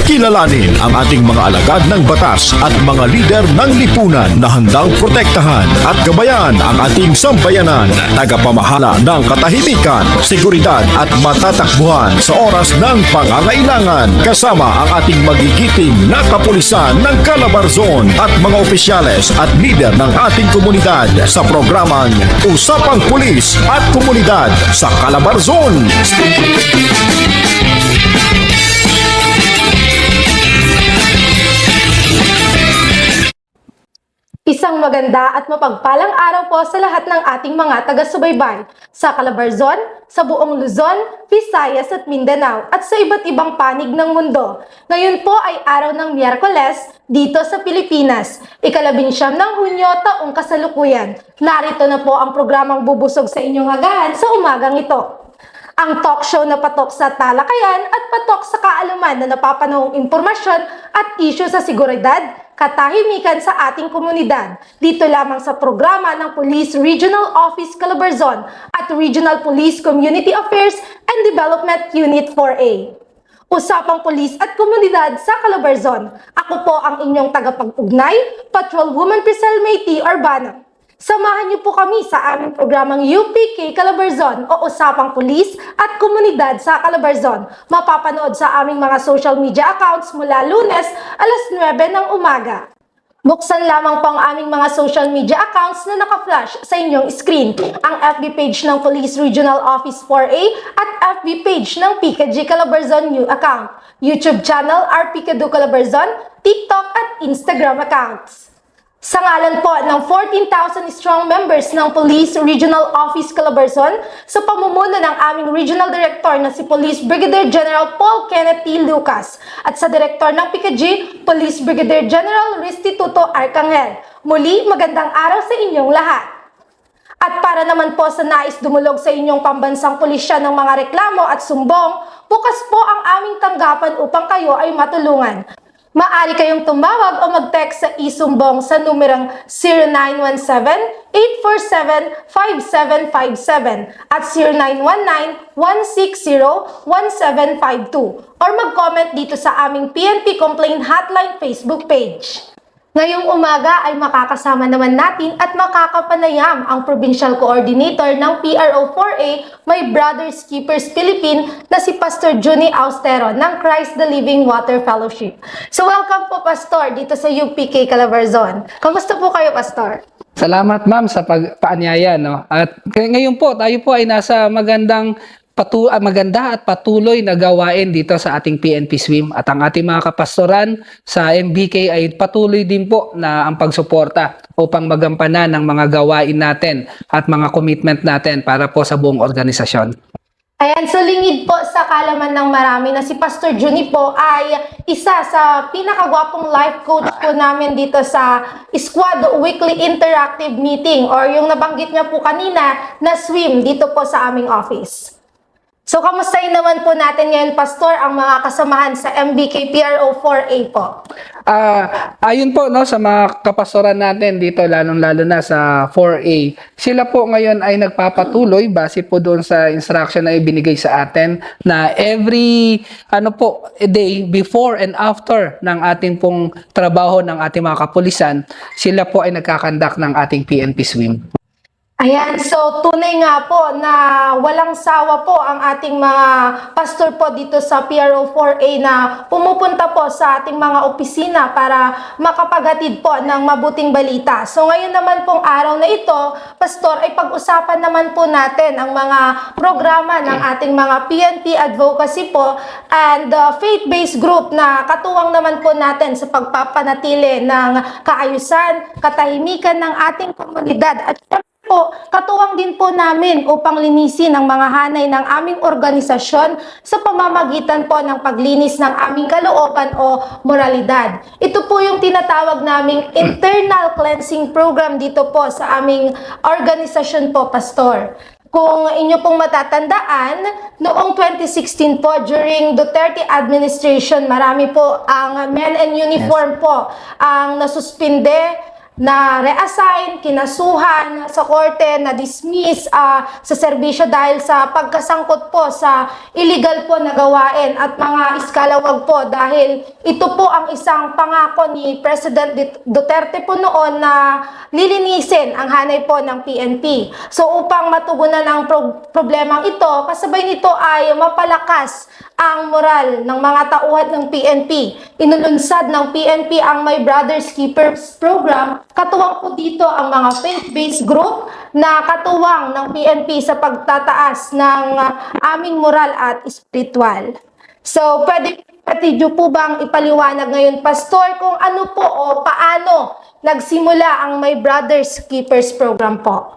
Kilalanin ang ating mga alagad ng batas at mga lider ng lipunan na handang protektahan at gabayan ang ating sambayanan. Tagapamahala ng katahimikan, seguridad at matatakbuhan sa oras ng pangangailangan. Kasama ang ating magigiting na kapulisan ng Calabarzon at mga opisyales at lider ng ating komunidad sa programang Usapang Pulis at Komunidad sa Calabarzon. Isang maganda at mapagpalang araw po sa lahat ng ating mga taga-subaybay sa Calabarzon, sa buong Luzon, Visayas at Mindanao at sa iba't ibang panig ng mundo. Ngayon po ay araw ng Miyerkules dito sa Pilipinas. Ika-19 ng Hunyo taong kasalukuyan. Narito na po ang programang bubusog sa inyong agahan sa umagang ito. Ang talk show na patok sa talakayan at patok sa kaalaman na napapanahong impormasyon at isyu sa seguridad, katahimikan sa ating komunidad. Dito lamang sa programa ng Police Regional Office Calabarzon at Regional Police Community Affairs and Development Unit 4A. Usapang Pulis at Komunidad sa Calabarzon. Ako po ang inyong tagapag-ugnay, Patrolwoman Priscel Mayti Urbana. Samahan niyo po kami sa aming programang UPK Calabarzon o Usapang Pulis at Komunidad sa Calabarzon. Mapapanood sa aming mga social media accounts mula Lunes alas 9 ng umaga. Buksan lamang po ang aming mga social media accounts na naka-flash sa inyong screen. Ang FB page ng Police Regional Office 4A at FB page ng PKG Calabarzon New Account, YouTube channel RP Kadu Calabarzon, TikTok at Instagram accounts. Sa ngalan po ng 14,000 strong members ng Police Regional Office Calabarzon, sa pamumuno ng aming Regional Director na si Police Brigadier General Paul Kenneth T. Lucas at sa Director ng PKG, Police Brigadier General Restituto Arcangel. Muli, magandang araw sa inyong lahat. At para naman po sa nais dumulog sa inyong pambansang pulisya ng mga reklamo at sumbong, bukas po ang aming tanggapan upang kayo ay matulungan. Maaari kayong tumawag o mag-text sa isumbong sa numerong 0917-847-5757 at 0919-160-1752 or mag-comment dito sa aming PNP Complaint Hotline Facebook page. Ngayong umaga ay makakasama naman natin at makakapanayam ang Provincial Coordinator ng PRO4A, My Brothers Keepers Philippine na si Pastor Juni Austero ng Christ the Living Water Fellowship. So welcome po Pastor dito sa UPK Calabarzon. Kamusta po kayo Pastor? Salamat ma'am sa paanyaya, no? At ngayon po tayo po ay nasa maganda at patuloy na gawain dito sa ating PNP SWIM at ang ating mga kapastoran sa MBK ay patuloy din po na ang pagsuporta upang magampanan ng mga gawain natin at mga commitment natin para po sa buong organisasyon. Ayan, so lingid po sa kalaman ng marami na si Pastor Juni po ay isa sa pinakagwapong life coach po namin dito sa Squad Weekly Interactive Meeting or yung nabanggit niya po kanina na SWIM dito po sa aming office. So, kamustahin naman po natin ngayon, Pastor, ang mga kasamahan sa MBK PRO4A po? Ayun po, no, sa mga kapastoran natin dito, lalong-lalo na sa 4A, sila po ngayon ay nagpapatuloy base po doon sa instruction na ibinigay sa atin na every day before and after ng ating pong trabaho ng ating mga kapulisan, sila po ay nagkakandak ng ating PNP SWIM. Ayan, so tunay nga po na walang sawa po ang ating mga pastor po dito sa PRO4A na pumupunta po sa ating mga opisina para makapaghatid po ng mabuting balita. So ngayon naman pong araw na ito, Pastor, ay pag-usapan naman po natin ang mga programa ng ating mga PNP advocacy po and faith-based group na katuwang naman po natin sa pagpapanatili ng kaayusan, katahimikan ng ating komunidad at po, katuwang din po namin upang linisin ang mga hanay ng aming organisasyon sa pamamagitan po ng paglinis ng aming kalooban o moralidad. Ito po yung tinatawag naming internal cleansing program dito po sa aming organisasyon po, Pastor. Kung inyo pong matatandaan, noong 2016 po, during Duterte administration, marami po ang men in uniform po ang nasuspinde na reassign, kinasuhan sa korte, na dismiss sa serbisyo dahil sa pagkasangkot po sa illegal po na gawain at mga iskalawag po, dahil ito po ang isang pangako ni President Duterte po noon na lilinisin ang hanay po ng PNP. So upang matugunan ang problemang ito, kasabay nito ay mapalakas ang moral ng mga tauhan ng PNP. Inulunsad ng PNP ang My Brothers Keepers program. Katuwang po dito ang mga faith-based group na katuwang ng PNP sa pagtataas ng aming moral at spiritual. So, pwede po bang ipaliwanag ngayon, Pastor, kung ano po o paano nagsimula ang My Brothers Keepers program po?